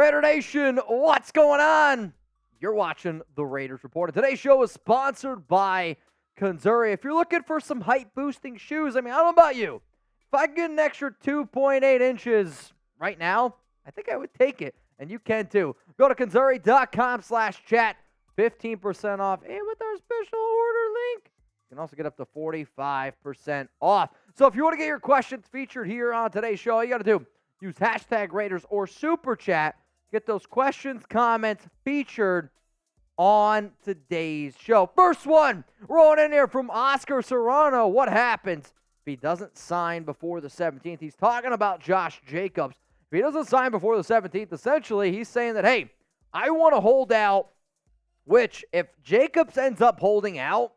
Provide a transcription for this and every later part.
Raider Nation, what's going on? You're watching the Raiders Report. And today's show is sponsored by Kanzuri. If you're looking for some height-boosting shoes, I don't know about you. If I could get an extra 2.8 inches right now, I think I would take it. And you can too. Go to kanzuri.com/chat. 15% off. And with our special order link, you can also get up to 45% off. So if you want to get your questions featured here on today's show, all you got to do, use hashtag Raiders or Super Chat. Get those questions, comments featured on today's show. First one, rolling in here from Oscar Serrano. What happens if he doesn't sign before the 17th? He's talking about Josh Jacobs. If he doesn't sign before the 17th, essentially he's saying that, hey, I want to hold out, which if Jacobs ends up holding out,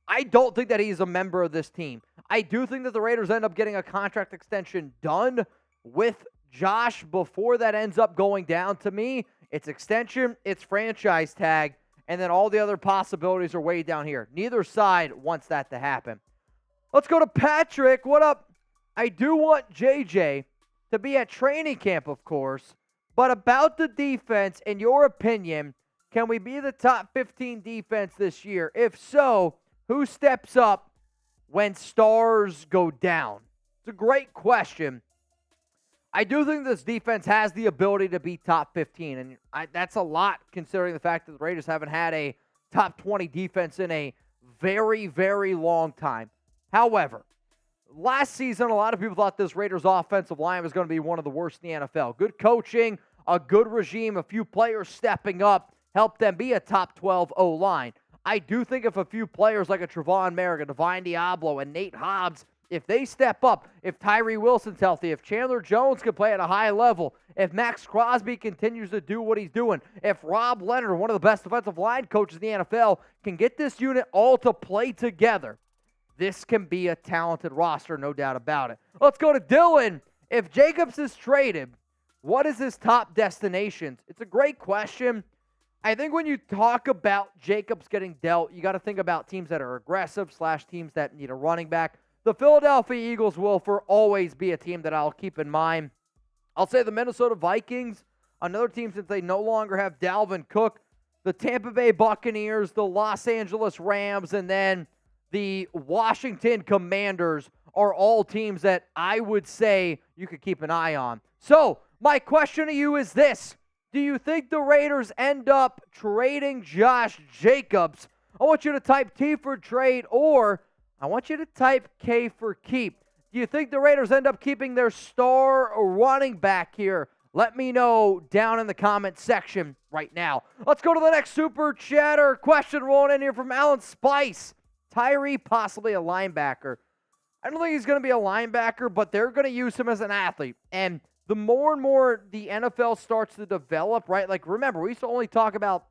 I don't think that he's a member of this team. I do think that the Raiders end up getting a contract extension done with Josh before that ends up going down. To me, it's extension, it's franchise tag, and then all the other possibilities are way down here. Neither side wants that to happen. Let's go to Patrick. What up? I do want JJ to be at training camp, of course, but about the defense, in your opinion, can we be the top 15 defense this year? If so, who steps up when stars go down? It's a great question. I do think this defense has the ability to be top 15, and that's a lot considering the fact that the Raiders haven't had a top 20 defense in a very, very long time. However, last season, a lot of people thought this Raiders offensive line was going to be one of the worst in the NFL. Good coaching, a good regime, a few players stepping up, helped them be a top 12 O-line. I do think if a few players like a Trevon Merrick, a Divine Diablo, and Nate Hobbs, if they step up, if Tyree Wilson's healthy, if Chandler Jones can play at a high level, if Max Crosby continues to do what he's doing, if Rob Leonard, one of the best defensive line coaches in the NFL, can get this unit all to play together, this can be a talented roster, no doubt about it. Let's go to Dylan. If Jacobs is traded, what is his top destinations? It's a great question. I think when you talk about Jacobs getting dealt, you got to think about teams that are aggressive / teams that need a running back. The Philadelphia Eagles will for always be a team that I'll keep in mind. I'll say the Minnesota Vikings, another team since they no longer have Dalvin Cook, the Tampa Bay Buccaneers, the Los Angeles Rams, and then the Washington Commanders are all teams that I would say you could keep an eye on. So, my question to you is this. Do you think the Raiders end up trading Josh Jacobs? I want you to type T for trade, or I want you to type K for keep. Do you think the Raiders end up keeping their star running back here? Let me know down in the comment section right now. Let's go to the next Super Chatter question rolling in here from Alan Spice. Tyree possibly a linebacker. I don't think he's going to be a linebacker, but they're going to use him as an athlete. And the more and more the NFL starts to develop, right? Like, remember, we used to only talk about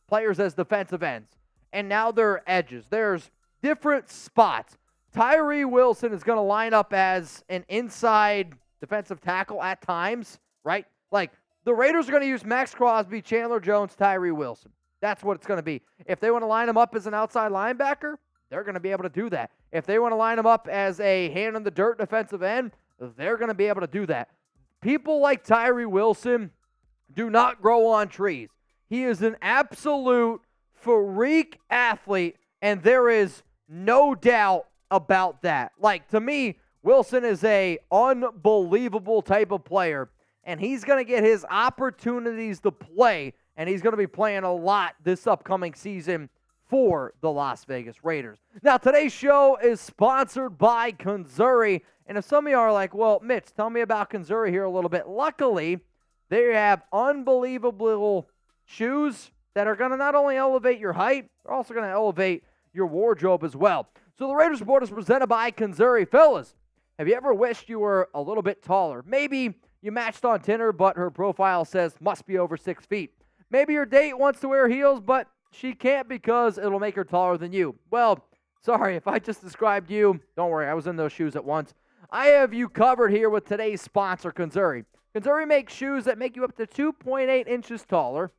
players as defensive ends. And now they're edges. There's different spots. Tyree Wilson is going to line up as an inside defensive tackle at times, right? Like, the Raiders are going to use Max Crosby, Chandler Jones, Tyree Wilson. That's what it's going to be. If they want to line him up as an outside linebacker, they're going to be able to do that. If they want to line him up as a hand-in-the-dirt defensive end, they're going to be able to do that. People like Tyree Wilson do not grow on trees. He is an absolute freak athlete, and there is no doubt about that. Like, to me, Wilson is a unbelievable type of player, and he's going to get his opportunities to play, and he's going to be playing a lot this upcoming season for the Las Vegas Raiders. Now, today's show is sponsored by Kanzuri, and if some of you are like, well, Mitch, tell me about Kanzuri here a little bit. Luckily, they have unbelievable shoes that are going to not only elevate your height, they're also going to elevate your wardrobe as well. So the Raiders Report is presented by Kanzuri. Fellas, have you ever wished you were a little bit taller? Maybe you matched on Tinder, but her profile says must be over 6 feet. Maybe your date wants to wear heels, but she can't because it'll make her taller than you. Well, sorry, if I just described you, don't worry, I was in those shoes at once. I have you covered here with today's sponsor, Kanzuri. Kanzuri makes shoes that make you up to 2.8 inches taller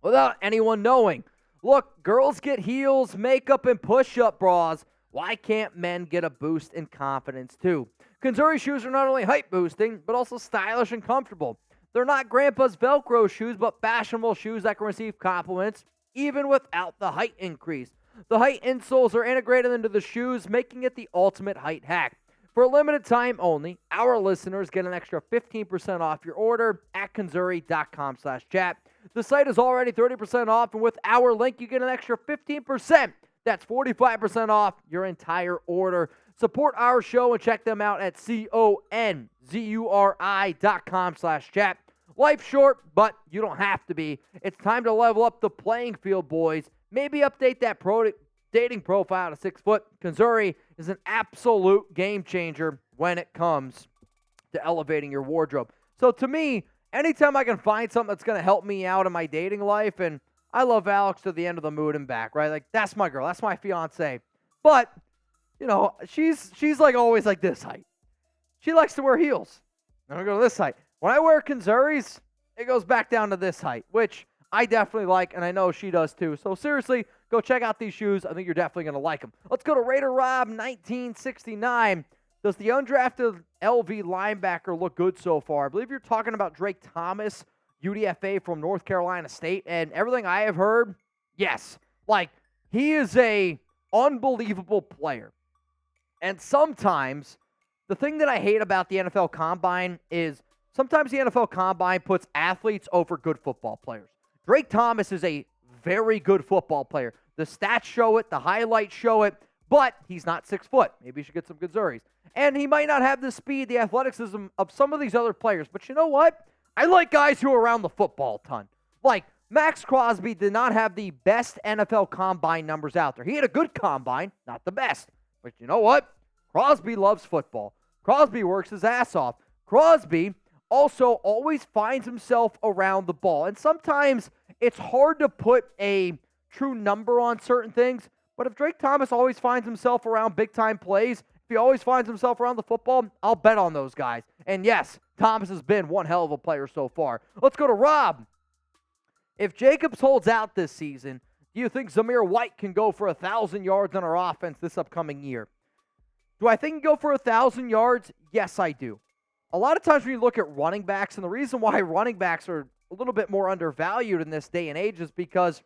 without anyone knowing. Look, girls get heels, makeup, and push-up bras. Why can't men get a boost in confidence too? Kanzuri shoes are not only height boosting, but also stylish and comfortable. They're not grandpa's Velcro shoes, but fashionable shoes that can receive compliments even without the height increase. The height insoles are integrated into the shoes, making it the ultimate height hack. For a limited time only, our listeners get an extra 15% off your order at Kanzuri.com/chat. The site is already 30% off, and with our link, you get an extra 15%. That's 45% off your entire order. Support our show and check them out at Konzuri.com/chat. Life's short, but you don't have to be. It's time to level up the playing field, boys. Maybe update that dating profile to 6 foot. Kanzuri is an absolute game changer when it comes to elevating your wardrobe. So to me, anytime I can find something that's going to help me out in my dating life, and I love Alex to the end of the mood and back, right? Like, that's my girl. That's my fiance. But, she's like always like this height. She likes to wear heels. I'm going to go to this height. When I wear Kanzuris, it goes back down to this height, which I definitely like, and I know she does too. So seriously, go check out these shoes. I think you're definitely going to like them. Let's go to Raider Rob 1969. Does the undrafted LV linebacker look good so far? I believe you're talking about Drake Thomas, UDFA from North Carolina State, and everything I have heard, yes. Like, he is a unbelievable player. And sometimes, the thing that I hate about the NFL Combine is sometimes the NFL Combine puts athletes over good football players. Drake Thomas is a very good football player. The stats show it, the highlights show it, but he's not 6 foot. Maybe you should get some Kanzuris. And he might not have the speed, the athleticism of some of these other players. But you know what? I like guys who are around the football a ton. Like, Max Crosby did not have the best NFL Combine numbers out there. He had a good Combine, not the best. But you know what? Crosby loves football. Crosby works his ass off. Crosby also always finds himself around the ball. And sometimes it's hard to put a true number on certain things. But if Drake Thomas always finds himself around big-time plays, if he always finds himself around the football, I'll bet on those guys. And yes, Thomas has been one hell of a player so far. Let's go to Rob. If Jacobs holds out this season, do you think Zamir White can go for 1,000 yards on our offense this upcoming year? Do I think he can go for 1,000 yards? Yes, I do. A lot of times when you look at running backs, and the reason why running backs are a little bit more undervalued in this day and age is because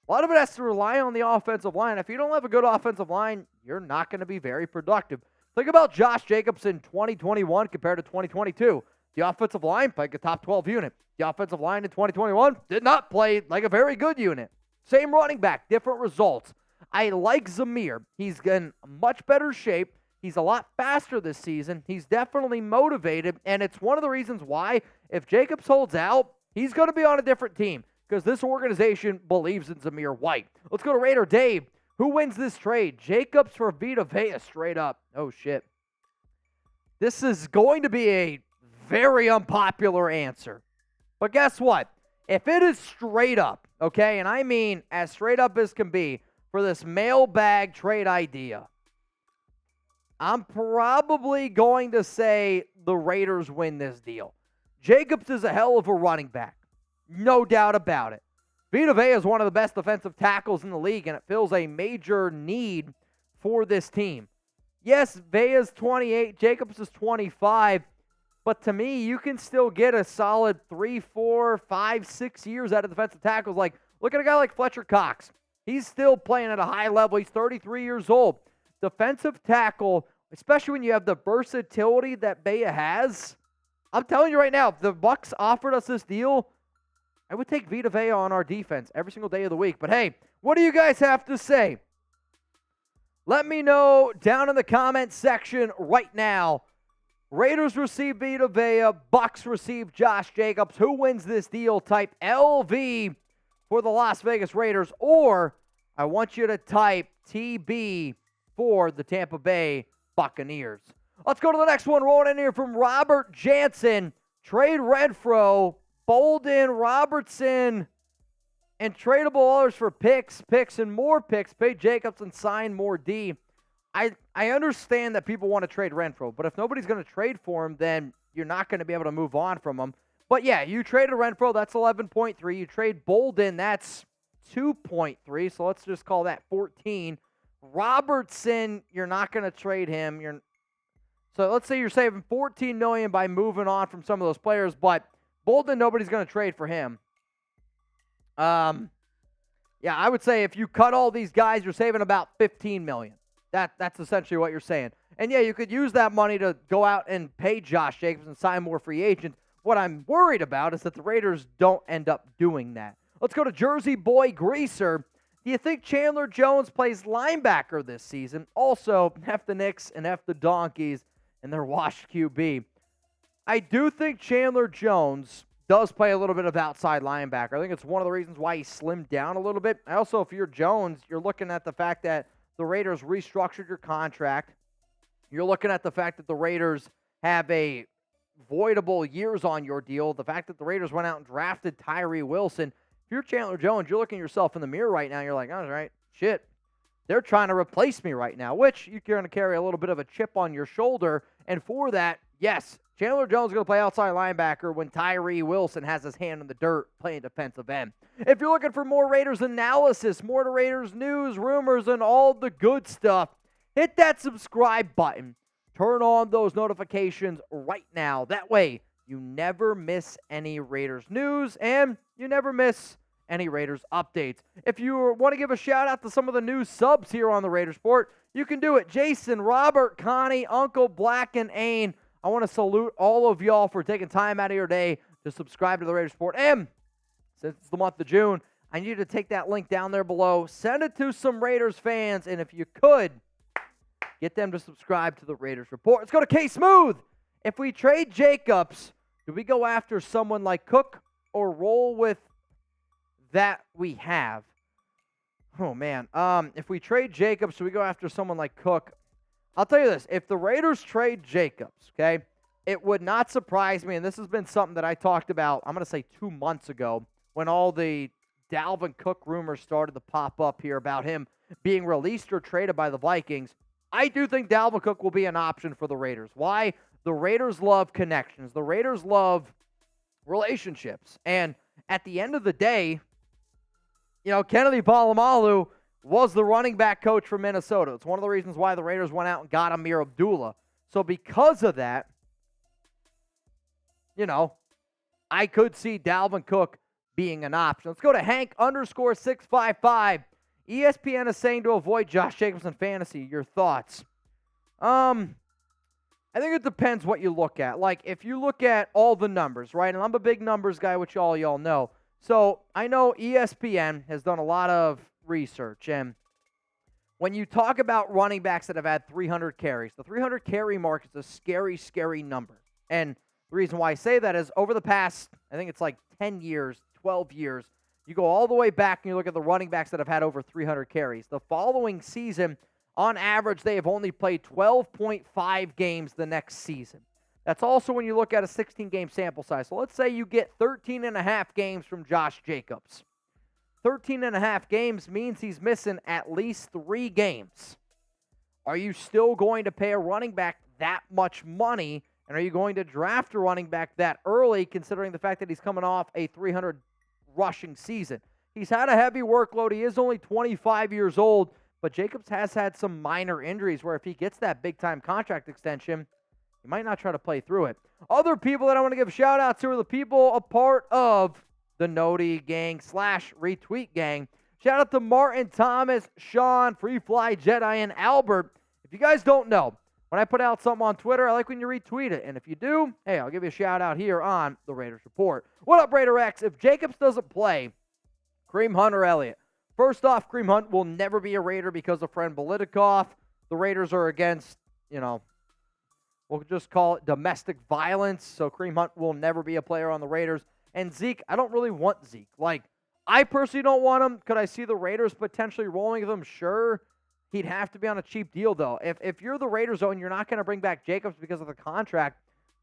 a lot of it has to rely on the offensive line. If you don't have a good offensive line, you're not going to be very productive. Think about Josh Jacobs in 2021 compared to 2022. The offensive line played like a top 12 unit. The offensive line in 2021 did not play like a very good unit. Same running back, different results. I like Zamir. He's in much better shape. He's a lot faster this season. He's definitely motivated, and it's one of the reasons why if Jacobs holds out, he's going to be on a different team because this organization believes in Zamir White. Let's go to Raider Dave. Who wins this trade? Jacobs for Vita Vea straight up. Oh, shit. This is going to be a very unpopular answer. But guess what? If it is straight up, okay, and I mean as straight up as can be for this mailbag trade idea, I'm probably going to say the Raiders win this deal. Jacobs is a hell of a running back. No doubt about it. Vita Vea is one of the best defensive tackles in the league, and it fills a major need for this team. Yes, Vea's 28, Jacobs is 25, but to me, you can still get a solid 3, 4, 5, 6 years out of defensive tackles. Like, look at a guy like Fletcher Cox. He's still playing at a high level. He's 33 years old. Defensive tackle, especially when you have the versatility that Vea has. I'm telling you right now, if the Bucs offered us this deal, I would take Vita Vea on our defense every single day of the week. But hey, what do you guys have to say? Let me know down in the comment section right now. Raiders receive Vita Vea. Bucs receive Josh Jacobs. Who wins this deal? Type LV for the Las Vegas Raiders. Or I want you to type TB for the Tampa Bay Buccaneers. Let's go to the next one. Rolling in here from Robert Jansen. Trade Renfro, Bolden, Robertson, and tradable others for picks, and more picks. Pay Jacobs and sign more D. I understand that people want to trade Renfro, but if nobody's going to trade for him, then you're not going to be able to move on from him. But yeah, you traded Renfro, that's 11.3. You trade Bolden, that's 2.3. So let's just call that 14. Robertson, you're not going to trade him. So let's say you're saving $14 million by moving on from some of those players, but Bolden, nobody's going to trade for him. Yeah, I would say if you cut all these guys, you're saving about $15 million. That's essentially what you're saying. And yeah, you could use that money to go out and pay Josh Jacobs and sign more free agents. What I'm worried about is that the Raiders don't end up doing that. Let's go to Jersey Boy Greaser. Do you think Chandler Jones plays linebacker this season? Also, F the Knicks and F the Donkeys and their washed QB. I do think Chandler Jones does play a little bit of outside linebacker. I think it's one of the reasons why he slimmed down a little bit. I also, if you're Jones, you're looking at the fact that the Raiders restructured your contract. You're looking at the fact that the Raiders have a voidable years on your deal. The fact that the Raiders went out and drafted Tyree Wilson. If you're Chandler Jones, you're looking at yourself in the mirror right now. You're like, all right, shit. They're trying to replace me right now, which you're going to carry a little bit of a chip on your shoulder. And for that, yes, Chandler Jones is going to play outside linebacker when Tyree Wilson has his hand in the dirt playing defensive end. If you're looking for more Raiders analysis, more Raiders news, rumors, and all the good stuff, hit that subscribe button. Turn on those notifications right now. That way, you never miss any Raiders news and you never miss any Raiders updates. If you want to give a shout out to some of the new subs here on the Raiders Report, you can do it. Jason, Robert, Connie, Uncle Black, and Ain. I want to salute all of y'all for taking time out of your day to subscribe to the Raiders Report. And since it's the month of June, I need you to take that link down there below, send it to some Raiders fans, and if you could, get them to subscribe to the Raiders Report. Let's go to K-Smooth. If we trade Jacobs, do we go after someone like Cook or roll with that we have? Oh, man. If we trade Jacobs, do we go after someone like Cook? I'll tell you this. If the Raiders trade Jacobs, okay, it would not surprise me, and this has been something that I talked about, I'm going to say 2 months ago, when all the Dalvin Cook rumors started to pop up here about him being released or traded by the Vikings. I do think Dalvin Cook will be an option for the Raiders. Why? The Raiders love connections. The Raiders love relationships. And at the end of the day, you know, Kennedy Polamalu was the running back coach for Minnesota. It's one of the reasons why the Raiders went out and got Amir Abdullah. So because of that, you know, I could see Dalvin Cook being an option. Let's go to Hank_655. ESPN is saying to avoid Josh Jacobs in fantasy. Your thoughts? I think it depends what you look at. Like, if you look at all the numbers, right? And I'm a big numbers guy, which all y'all know. So I know ESPN has done a lot of research. And when you talk about running backs that have had 300 carries, the 300 carry mark is a scary, scary number. And the reason why I say that is over the past, I think it's like 10 years, 12 years, you go all the way back and you look at the running backs that have had over 300 carries. The following season, on average, they have only played 12.5 games the next season. That's also when you look at a 16-game sample size. So let's say you get 13 and a half games from Josh Jacobs. 13 and a half games means he's missing at least 3 games. Are you still going to pay a running back that much money? And are you going to draft a running back that early, considering the fact that he's coming off a 300 rushing season? He's had a heavy workload. He is only 25 years old, but Jacobs has had some minor injuries where if he gets that big-time contract extension, he might not try to play through it. Other people that I want to give a shout-out to are the people a part of the Noti gang / retweet gang. Shout out to Martin, Thomas, Sean, Free Fly Jedi, and Albert. If you guys don't know, when I put out something on Twitter, I like when you retweet it. And if you do, hey, I'll give you a shout-out here on the Raiders Report. What up, Raider X? If Jacobs doesn't play, Kareem Hunt or Elliott. First off, Kareem Hunt will never be a Raider because of friend Politikoff. The Raiders are against, you know, we'll just call it domestic violence. So Kareem Hunt will never be a player on the Raiders. And Zeke, I don't really want Zeke. Like, I personally don't want him. Could I see the Raiders potentially rolling with him? Sure. He'd have to be on a cheap deal, though. If you're the Raiders, though, and you're not going to bring back Jacobs because of the contract,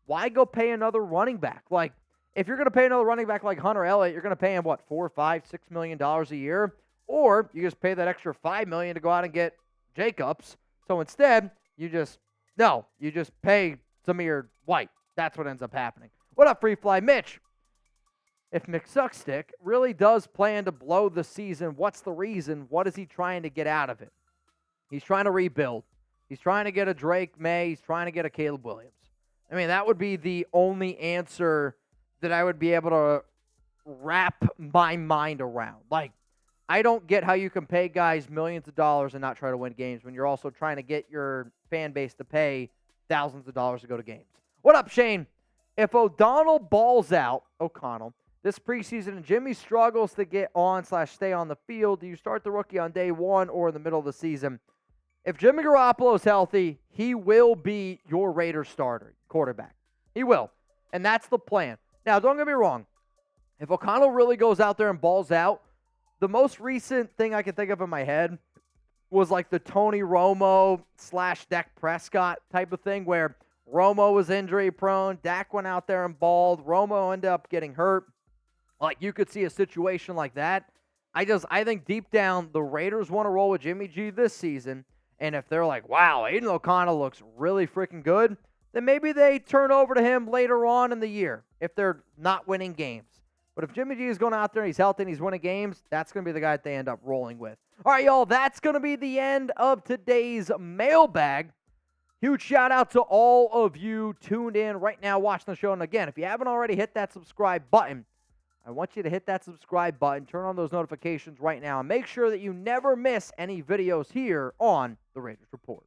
why go pay another running back? Like, if you're going to pay another running back like Hunter Elliott, you're going to pay him, what, $4, $5, $6 million a year? Or you just pay that extra $5 million to go out and get Jacobs. So instead, you just pay Zamir White. That's what ends up happening. What up, Free Fly Mitch? If McSuckstick really does plan to blow the season, what's the reason? What is he trying to get out of it? He's trying to rebuild. He's trying to get a Drake May. He's trying to get a Caleb Williams. I mean, that would be the only answer that I would be able to wrap my mind around. Like, I don't get how you can pay guys millions of dollars and not try to win games when you're also trying to get your fan base to pay thousands of dollars to go to games. What up, Shane? If O'Connell balls out, this preseason and Jimmy struggles to get on/stay on the field, do you start the rookie on day one or in the middle of the season? If Jimmy Garoppolo is healthy, he will be your Raiders starter, quarterback. He will. And that's the plan. Now, don't get me wrong. If O'Connell really goes out there and balls out, the most recent thing I can think of in my head was like the Tony Romo / Dak Prescott type of thing where Romo was injury prone. Dak went out there and balled. Romo ended up getting hurt. Like, you could see a situation like that. I think deep down the Raiders want to roll with Jimmy G this season. And if they're like, wow, Aiden O'Connell looks really freaking good, then maybe they turn over to him later on in the year if they're not winning games. But if Jimmy G is going out there and he's healthy and he's winning games, that's going to be the guy that they end up rolling with. All right, y'all, that's going to be the end of today's mailbag. Huge shout out to all of you tuned in right now watching the show. And again, if you haven't already hit that subscribe button, I want you to hit that subscribe button, turn on those notifications right now, and make sure that you never miss any videos here on the Raiders Report.